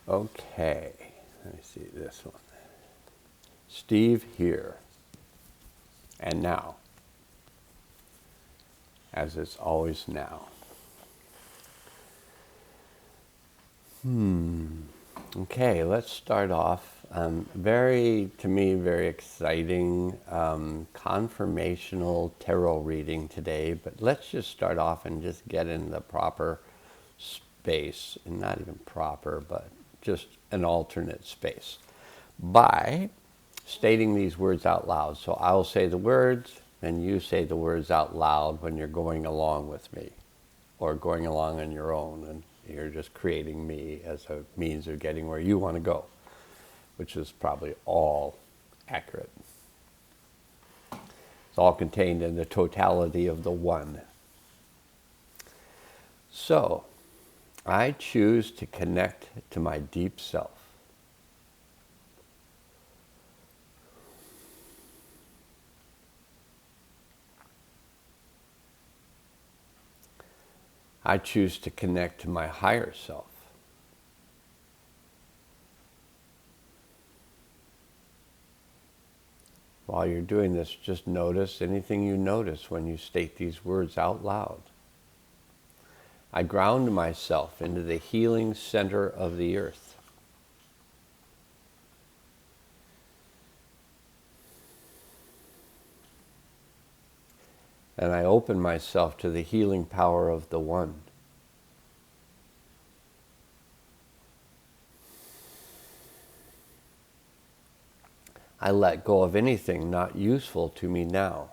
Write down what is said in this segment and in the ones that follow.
Okay, let me see this one. Steve here and now, as it's always now. Okay, let's start off. To me, very exciting confirmational tarot reading today, but let's just start off and just get in the proper space, and not even proper, but just an alternate space, by stating these words out loud. So I'll say the words, and you say the words out loud when you're going along with me, or going along on your own, and you're just creating me as a means of getting where you want to go, which is probably all accurate. It's all contained in the totality of the one. So, I choose to connect to my deep self. I choose to connect to my higher self. While you're doing this, just notice anything you notice when you state these words out loud. I ground myself into the healing center of the earth. And I open myself to the healing power of the one. I let go of anything not useful to me now.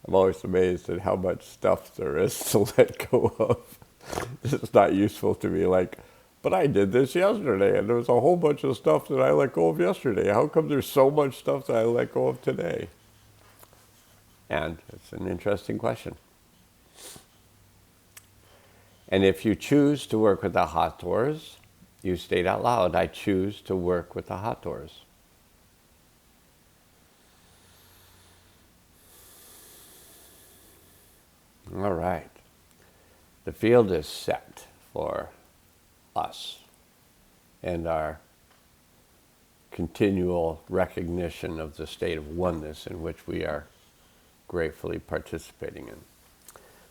I'm always amazed at how much stuff there is to let go of. This is not useful to me, like, but I did this yesterday, and there was a whole bunch of stuff that I let go of yesterday. How come there's so much stuff that I let go of today? And it's an interesting question. And if you choose to work with the hot doors, you state out loud, I choose to work with the hot doors. All right. The field is set for us and our continual recognition of the state of oneness in which we are gratefully participating in.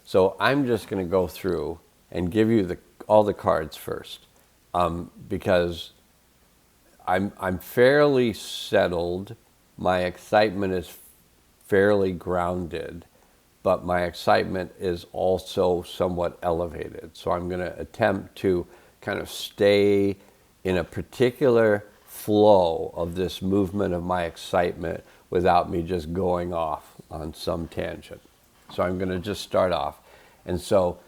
So I'm just going to go through and give you all the cards first, because I'm fairly settled. My excitement is fairly grounded, but my excitement is also somewhat elevated. So I'm going to attempt to kind of stay in a particular flow of this movement of my excitement without me just going off on some tangent. So I'm going to just start off. And so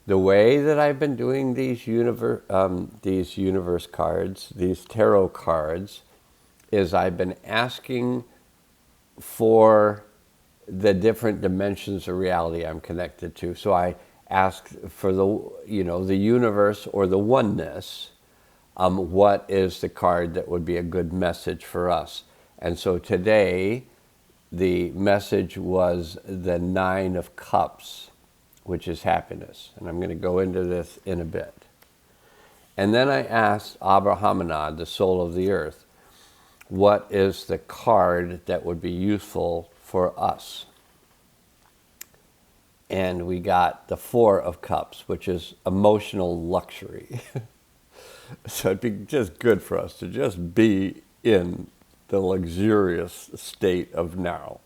the way that I've been doing these universe cards, these tarot cards, is I've been asking for the different dimensions of reality I'm connected to. So I ask for the universe or the oneness. What is the card that would be a good message for us? And so today, the message was the 9 of Cups, which is happiness. And I'm going to go into this in a bit. And then I asked Abrahamana, the soul of the earth, what is the card that would be useful for us? And we got the 4 of Cups, which is emotional luxury. So it'd be just good for us to just be in the luxurious state of now.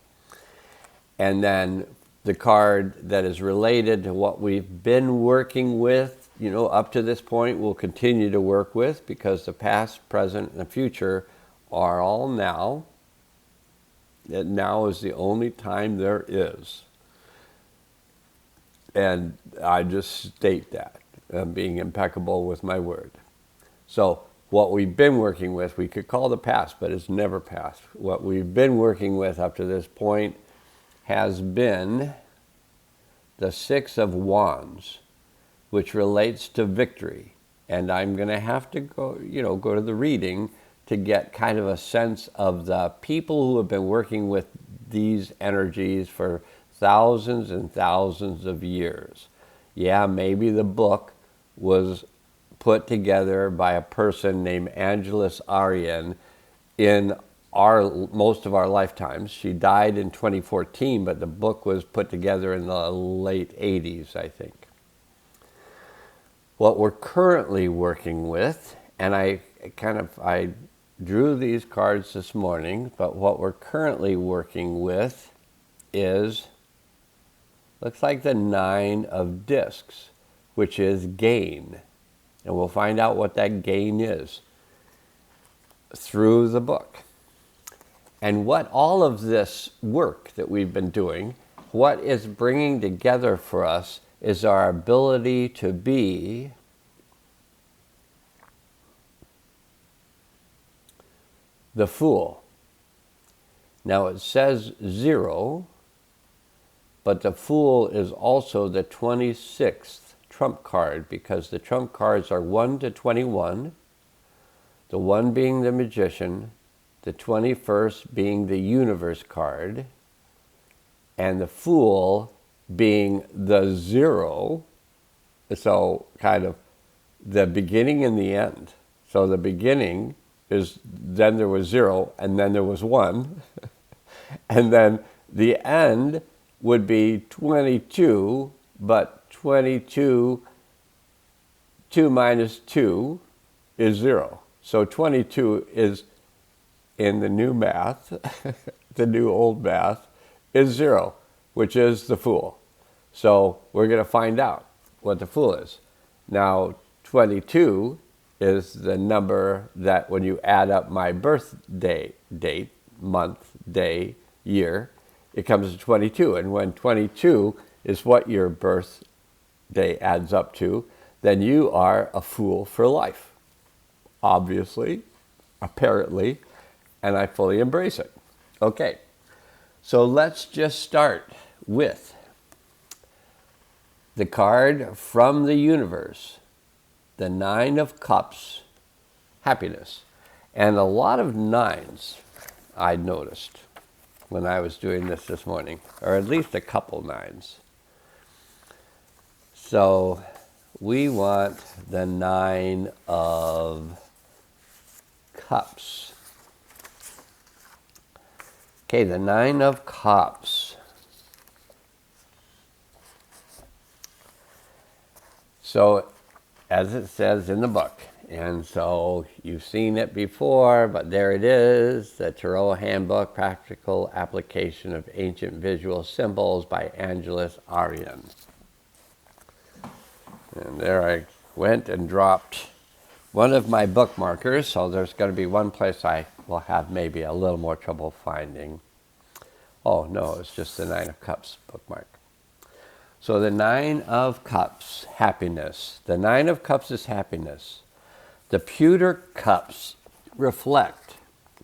And then the card that is related to what we've been working with, up to this point, we'll continue to work with, because the past, present, and the future are all now. And now is the only time there is. And I just state that, being impeccable with my word. So what we've been working with, we could call the past, but it's never past. What we've been working with up to this point has been the 6 of Wands, which relates to victory. And I'm going to have to go to the reading to get kind of a sense of the people who have been working with these energies for thousands and thousands of years. Yeah, maybe the book was put together by a person named Angeles Aryan in most of our lifetimes. She died in 2014, but the book was put together in the late 80s, I think. What we're currently working with, and I drew these cards this morning, but what we're currently working with is, looks like the 9 of discs, which is gain. And we'll find out what that gain is through the book. And what all of this work that we've been doing, what is bringing together for us is our ability to be the Fool. Now it says 0, but the Fool is also the 26th trump card, because the trump cards are 1 to 21, the 1 being the Magician, the 21st being the Universe card, and the Fool being the 0, so kind of the beginning and the end. So the beginning is, then there was 0, and then there was 1, and then the end would be 22, but 22, 2 minus 2 is 0. So 22 is, in the new math, the new old math, is 0, which is the Fool. So we're going to find out what the Fool is. Now, 22 is the number that when you add up my birthday date, month, day, year, it comes to 22. And when 22 is what your birthday adds up to, then you are a fool for life. Obviously, apparently, and I fully embrace it. Okay, so let's just start with the card from the universe, the 9 of Cups, happiness. And a lot of 9s I noticed when I was doing this morning, or at least a couple 9s. So we want the 9 of Cups. Okay, the 9 of Cups. So, as it says in the book, and so you've seen it before, but there it is, the Tarot Handbook, Practical Application of Ancient Visual Symbols by Angeles Aryan. And there I went and dropped one of my bookmarkers, so there's going to be one place I will have maybe a little more trouble finding. Oh, no, it's just the 9 of Cups bookmark. So the 9 of Cups, happiness. The 9 of Cups is happiness. The pewter cups reflect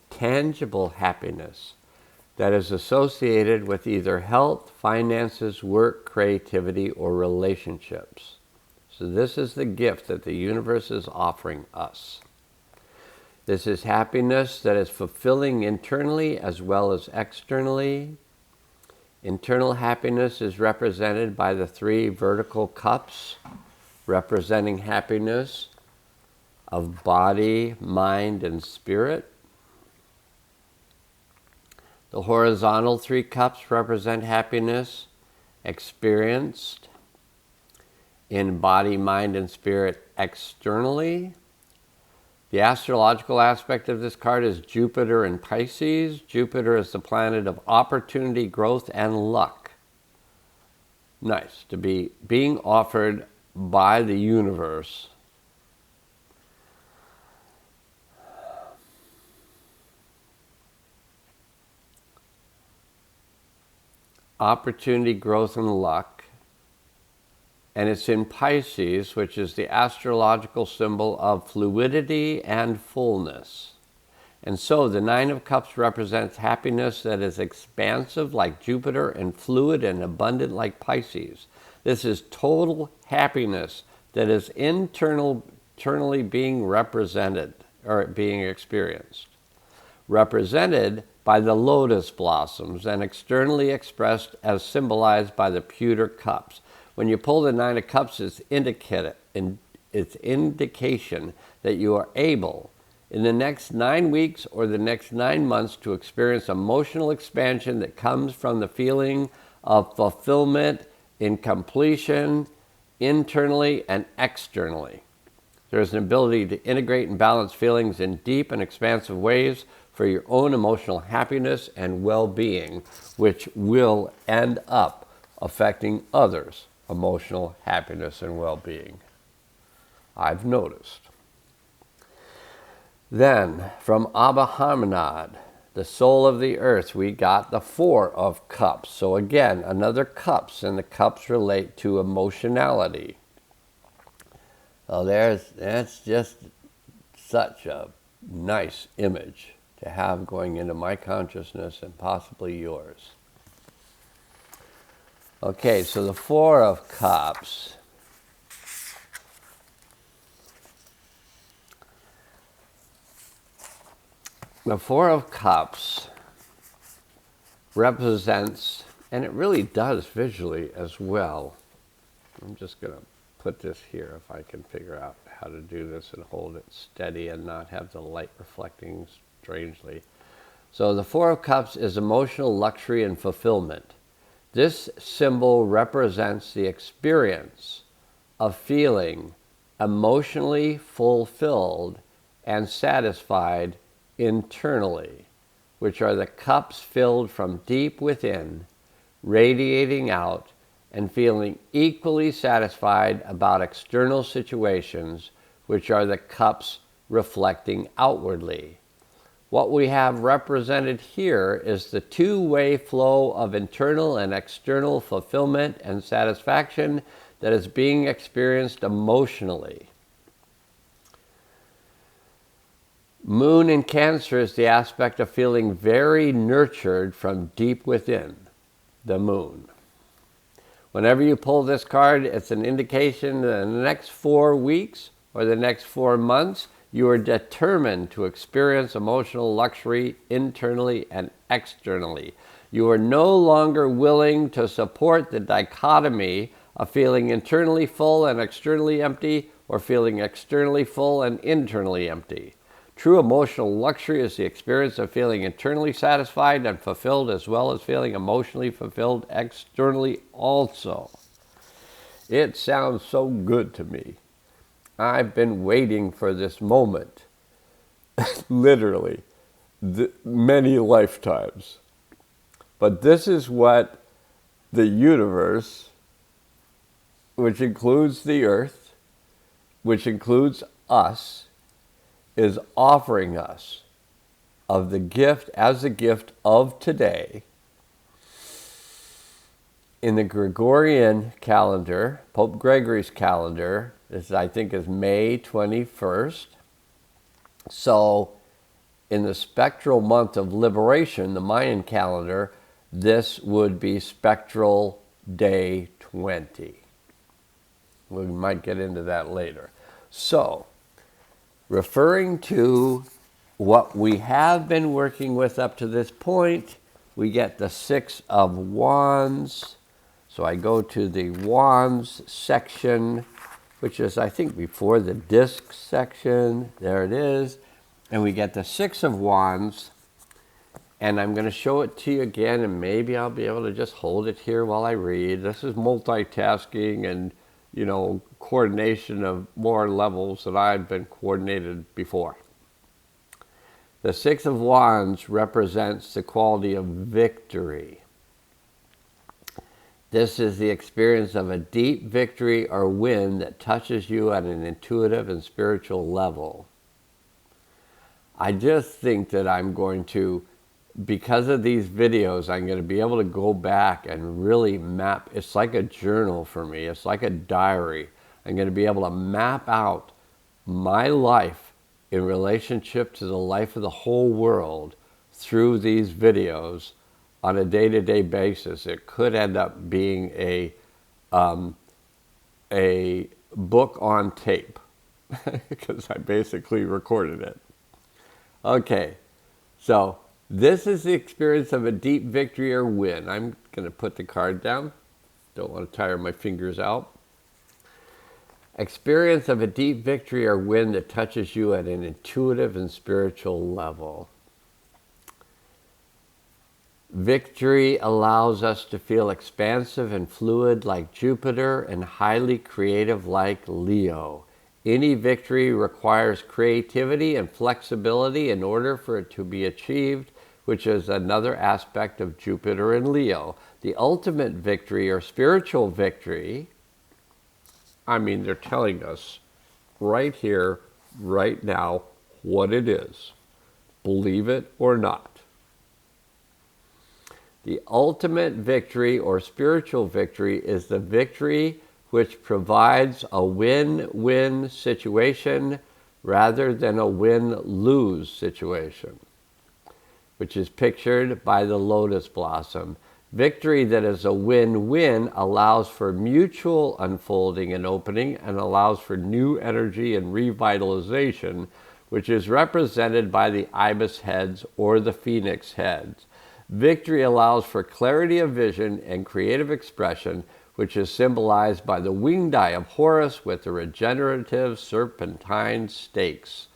tangible happiness that is associated with either health, finances, work, creativity, or relationships. So this is the gift that the universe is offering us. This is happiness that is fulfilling internally as well as externally. Internal happiness is represented by the 3 vertical cups, representing happiness of body, mind, and spirit. The horizontal 3 cups represent happiness experienced in body, mind, and spirit externally. The astrological aspect of this card is Jupiter in Pisces. Jupiter is the planet of opportunity, growth, and luck. Nice to be being offered by the universe opportunity, growth, and luck. And it's in Pisces, which is the astrological symbol of fluidity and fullness. And so the 9 of Cups represents happiness that is expansive like Jupiter and fluid and abundant like Pisces. This is total happiness that is internally being represented or being experienced. Represented by the lotus blossoms and externally expressed as symbolized by the pewter cups, When you pull the Nine of Cups, it's indication that you are able, in the next 9 weeks or the next 9 months, to experience emotional expansion that comes from the feeling of fulfillment in completion, internally and externally. There is an ability to integrate and balance feelings in deep and expansive ways for your own emotional happiness and well-being, which will end up affecting others' emotional happiness and well-being. I've noticed. Then, from Abba Harmonad, the soul of the earth, we got the Four of Cups. So again, another cups, and the cups relate to emotionality. Well, that's just such a nice image to have going into my consciousness and possibly yours. Okay, so the Four of Cups. The Four of Cups represents, and it really does visually as well. I'm just going to put this here if I can figure out how to do this and hold it steady and not have the light reflecting strangely. So the Four of Cups is emotional luxury and fulfillment. This symbol represents the experience of feeling emotionally fulfilled and satisfied internally, which are the cups filled from deep within, radiating out, and feeling equally satisfied about external situations, which are the cups reflecting outwardly. What we have represented here is the two-way flow of internal and external fulfillment and satisfaction that is being experienced emotionally. Moon in Cancer is the aspect of feeling very nurtured from deep within, the moon. Whenever you pull this card, it's an indication that in the next 4 weeks or the next 4 months, you are determined to experience emotional luxury internally and externally. You are no longer willing to support the dichotomy of feeling internally full and externally empty, or feeling externally full and internally empty. True emotional luxury is the experience of feeling internally satisfied and fulfilled, as well as feeling emotionally fulfilled externally also. It sounds so good to me. I've been waiting for this moment, literally, many lifetimes. But this is what the universe, which includes the earth, which includes us, is offering us of the gift, as a gift of today. In the Gregorian calendar, Pope Gregory's calendar, this I think is May 21st. So in the spectral month of liberation, the Mayan calendar, this would be spectral day 20. We might get into that later. So, referring to what we have been working with up to this point, we get the Six of Wands. So I go to the Wands section, which is, I think, before the disc section. There it is. And we get the Six of Wands. And I'm going to show it to you again, and maybe I'll be able to just hold it here while I read. This is multitasking and, coordination of more levels than I've been coordinated before. The Six of Wands represents the quality of victory. This is the experience of a deep victory or win that touches you at an intuitive and spiritual level. I just think that I'm going to, because of these videos, I'm going to be able to go back and really map. It's like a journal for me. It's like a diary. I'm going to be able to map out my life in relationship to the life of the whole world through these videos on a day-to-day basis. It could end up being a book on tape because I basically recorded it. Okay, so this is the experience of a deep victory or win. I'm going to put the card down. Don't want to tire my fingers out. Experience of a deep victory or win that touches you at an intuitive and spiritual level. Victory allows us to feel expansive and fluid like Jupiter and highly creative like Leo. Any victory requires creativity and flexibility in order for it to be achieved, which is another aspect of Jupiter and Leo. The ultimate victory or spiritual victory, I mean, they're telling us right here, right now, what it is. Believe it or not. The ultimate victory or spiritual victory is the victory which provides a win-win situation rather than a win-lose situation, which is pictured by the lotus blossom. Victory that is a win-win allows for mutual unfolding and opening and allows for new energy and revitalization, which is represented by the ibis heads or the phoenix heads. Victory allows for clarity of vision and creative expression, which is symbolized by the winged eye of Horus with the regenerative serpentine snakes.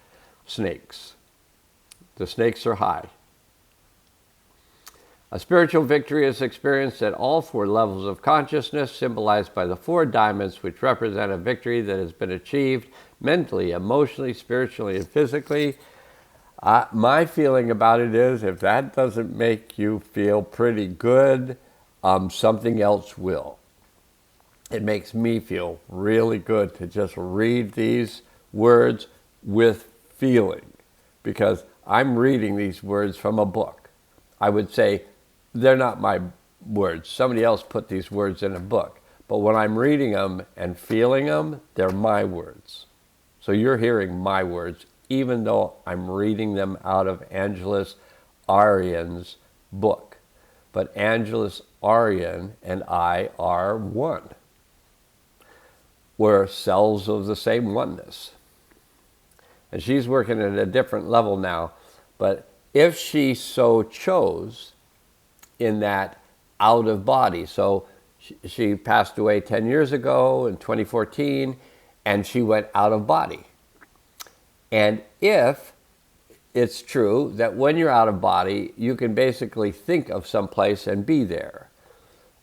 The snakes are high. A spiritual victory is experienced at all four levels of consciousness, symbolized by the four diamonds, which represent a victory that has been achieved mentally, emotionally, spiritually, and physically. My feeling about it is, if that doesn't make you feel pretty good, something else will. It makes me feel really good to just read these words with feeling, because I'm reading these words from a book. I would say they're not my words. Somebody else put these words in a book. But when I'm reading them and feeling them, they're my words. So you're hearing my words, even though I'm reading them out of Angeles Arian's book. But Angeles Arian and I are one. We're cells of the same oneness. And she's working at a different level now. But if she so chose, in that out of body. So she passed away 10 years ago in 2014, and she went out of body. And if it's true that when you're out of body, you can basically think of some place and be there,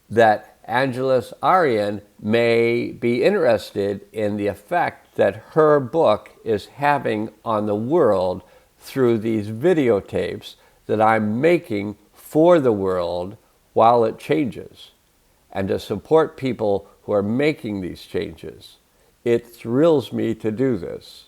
that Angeles Arian may be interested in the effect that her book is having on the world through these videotapes that I'm making for the world while it changes, and to support people who are making these changes. It thrills me to do this.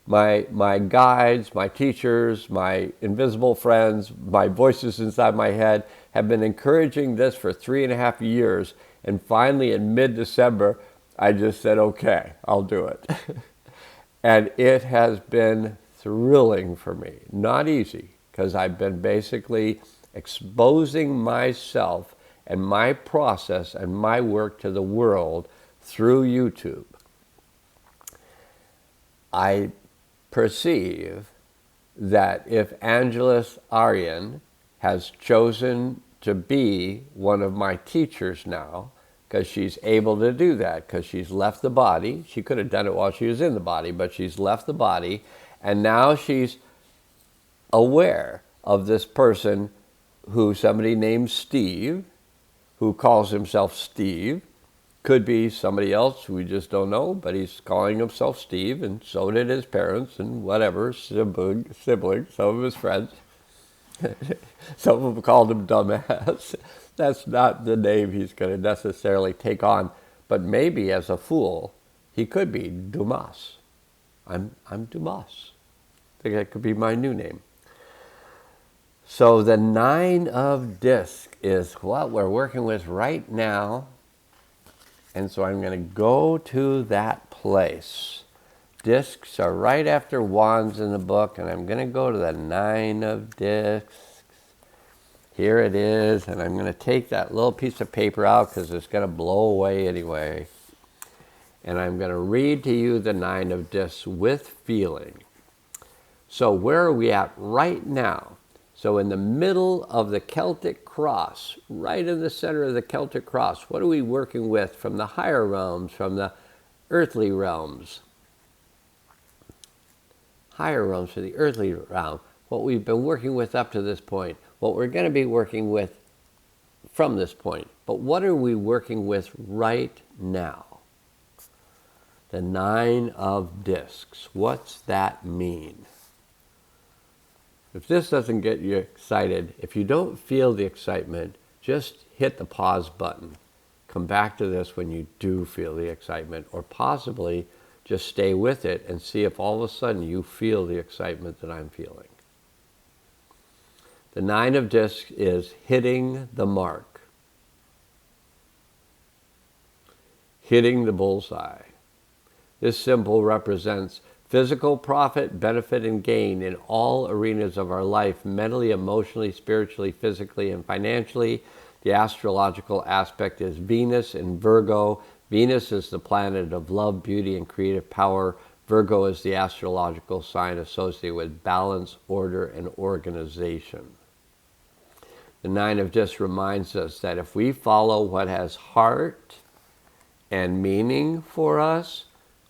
My guides, my teachers, my invisible friends, my voices inside my head have been encouraging this for 3.5 years, and finally in mid-December, I just said, okay, I'll do it. And it has been thrilling for me. Not easy, because I've been basically exposing myself and my process and my work to the world through YouTube. I perceive that if Angeles Arian has chosen to be one of my teachers now, because she's able to do that, because she's left the body. She could have done it while she was in the body, but she's left the body, and now she's aware of this person who somebody named Steve, who calls himself Steve. Could be somebody else who we just don't know, but he's calling himself Steve, and so did his parents and whatever, siblings, some of his friends. Some of them called him dumbass. That's not the name he's going to necessarily take on, but maybe as a fool, he could be Dumas. I'm Dumas. I think that could be my new name. So the 9 of discs is what we're working with right now. And so I'm going to go to that place. Discs are right after wands in the book, and I'm going to go to the 9 of discs. Here it is, and I'm going to take that little piece of paper out because it's going to blow away anyway. And I'm going to read to you the 9 of discs with feeling. So where are we at right now? So in the middle of the Celtic cross, right in the center of the Celtic cross, what are we working with from the higher realms, from the earthly realms? Higher realms to the earthly realm. What we've been working with up to this point, what we're going to be working with from this point. But what are we working with right now? The 9 of discs. What's that mean? If this doesn't get you excited, if you don't feel the excitement, just hit the pause button. Come back to this when you do feel the excitement, or possibly just stay with it and see if all of a sudden you feel the excitement that I'm feeling. The 9 of discs is hitting the mark. Hitting the bullseye. This symbol represents physical profit, benefit, and gain in all arenas of our life, mentally, emotionally, spiritually, physically, and financially. The astrological aspect is Venus in Virgo. Venus is the planet of love, beauty, and creative power. Virgo is the astrological sign associated with balance, order, and organization. The 9 of discs reminds us that if we follow what has heart and meaning for us,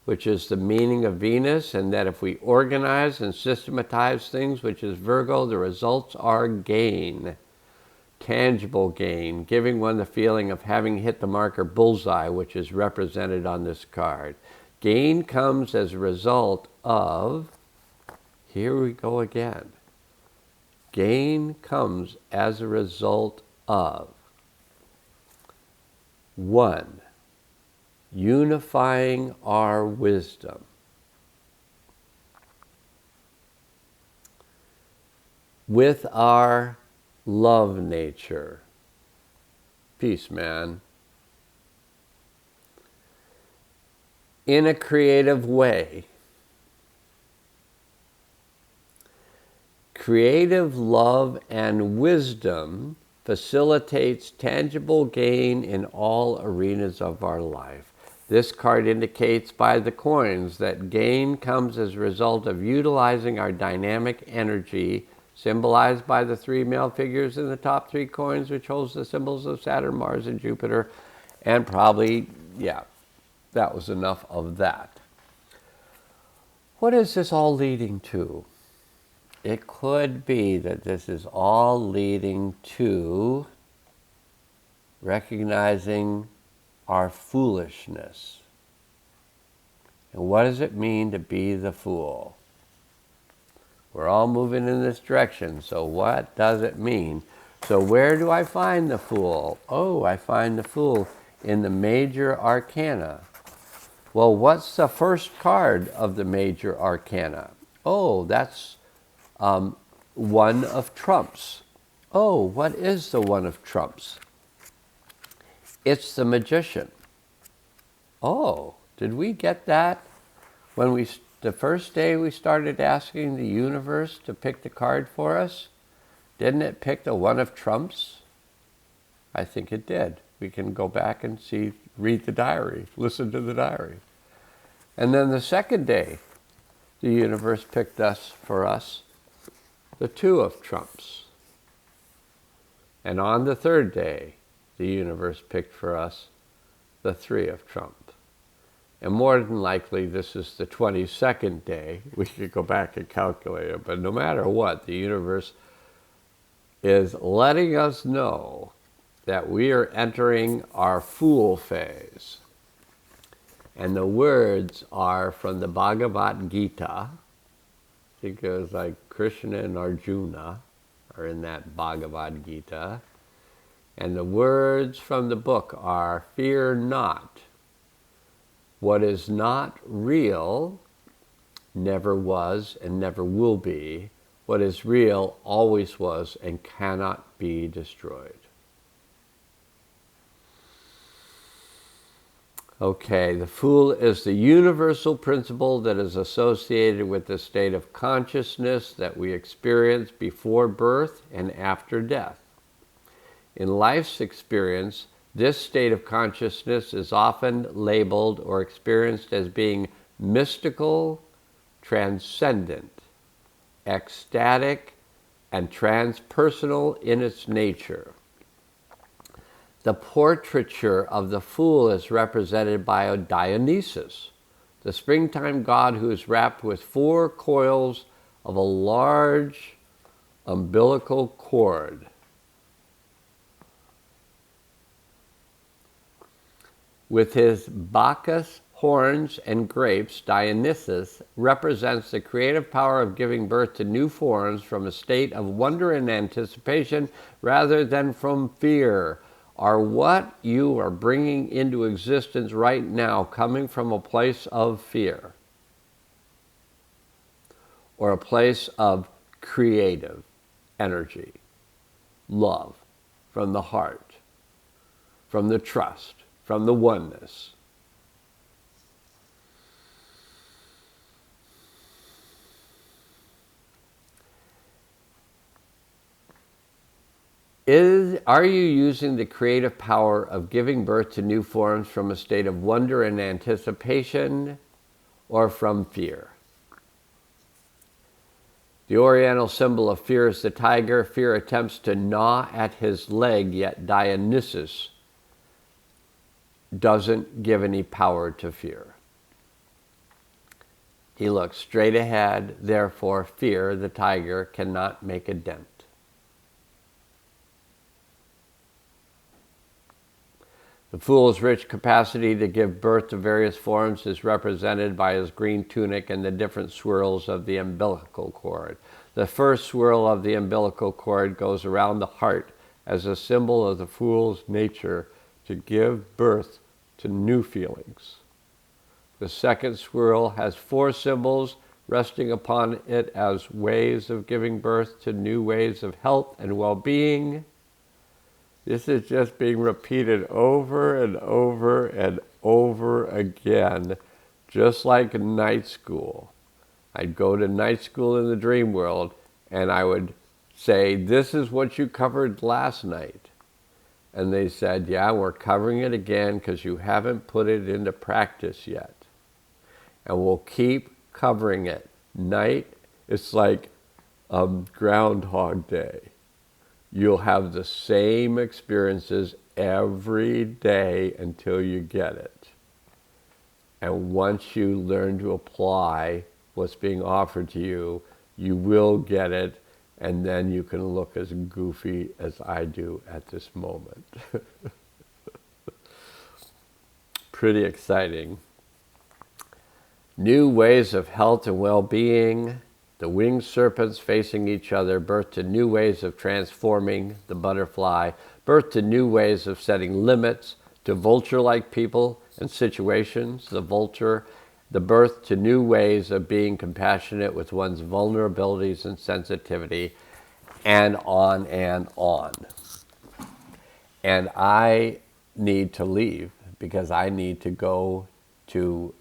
which is the meaning of Venus, and that if we organize and systematize things, which is Virgo, the results are gain, tangible gain, giving one the feeling of having hit the mark or bullseye, which is represented on this card. Gain comes as a result of, here we go again, gain comes as a result of 1. Unifying our wisdom. With our love nature. Peace, man. In a creative way. Creative love and wisdom facilitates tangible gain in all arenas of our life. This card indicates by the coins that gain comes as a result of utilizing our dynamic energy, symbolized by the 3 male figures in the top 3 coins, which holds the symbols of Saturn, Mars, and Jupiter. And probably, yeah, that was enough of that. What is this all leading to? It could be that this is all leading to recognizing our foolishness. And what does it mean to be the fool? We're all moving in this direction, so what does it mean? So where do I find the fool? Oh, I find the fool in the major arcana. Well, what's the first card of the major arcana? Oh, that's 1 of trumps. Oh, what is the 1 of trumps? It's the magician. Oh, did we get that when the first day we started asking the universe to pick the card for us? Didn't it pick the 1 of trumps? I think it did. We can go back and read the diary, listen to the diary. And then the second day, the universe picked for us the 2 of trumps. And on the third day, the universe picked for us the 3 of trumps. And more than likely, this is the 22nd day. We could go back and calculate it, but no matter what, the universe is letting us know that we are entering our fool phase. And the words are from the Bhagavad Gita. I think it was like Krishna and Arjuna are in that Bhagavad Gita. And the words from the book are, fear not. What is not real never was and never will be. What is real always was and cannot be destroyed. Okay, the Fool is the universal principle that is associated with the state of consciousness that we experience before birth and after death. In life's experience, this state of consciousness is often labeled or experienced as being mystical, transcendent, ecstatic, and transpersonal in its nature. The portraiture of the fool is represented by Dionysus, the springtime god who is wrapped with 4 coils of a large umbilical cord. With his Bacchus horns and grapes, Dionysus represents the creative power of giving birth to new forms from a state of wonder and anticipation rather than from fear. Are what you are bringing into existence right now coming from a place of fear or a place of creative energy, love, from the heart, from the trust, from the oneness? Are you using the creative power of giving birth to new forms from a state of wonder and anticipation or from fear? The Oriental symbol of fear is the tiger. Fear attempts to gnaw at his leg, yet Dionysus doesn't give any power to fear. He looks straight ahead, therefore fear, the tiger, cannot make a dent. The fool's rich capacity to give birth to various forms is represented by his green tunic and the different swirls of the umbilical cord. The first swirl of the umbilical cord goes around the heart as a symbol of the fool's nature to give birth to new feelings. The second swirl has 4 symbols resting upon it as ways of giving birth to new ways of health and well-being. This is just being repeated over and over and over again, just like night school. I'd go to night school in the dream world and I would say, this is what you covered last night. And they said, yeah, we're covering it again because you haven't put it into practice yet. And we'll keep covering it. Night, it's like Groundhog Day. You'll have the same experiences every day until you get it. And once you learn to apply what's being offered to you, you will get it, and then you can look as goofy as I do at this moment. Pretty exciting. New ways of health and well-being. The winged serpents facing each other, birth to new ways of transforming the butterfly, birth to new ways of setting limits to vulture-like people and situations, the vulture, the birth to new ways of being compassionate with one's vulnerabilities and sensitivity, and on and on. And I need to leave because I need to go to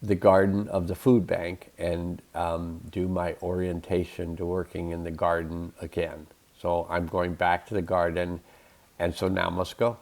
the garden of the food bank and do my orientation to working in the garden again. So I'm going back to the garden, and so now must go.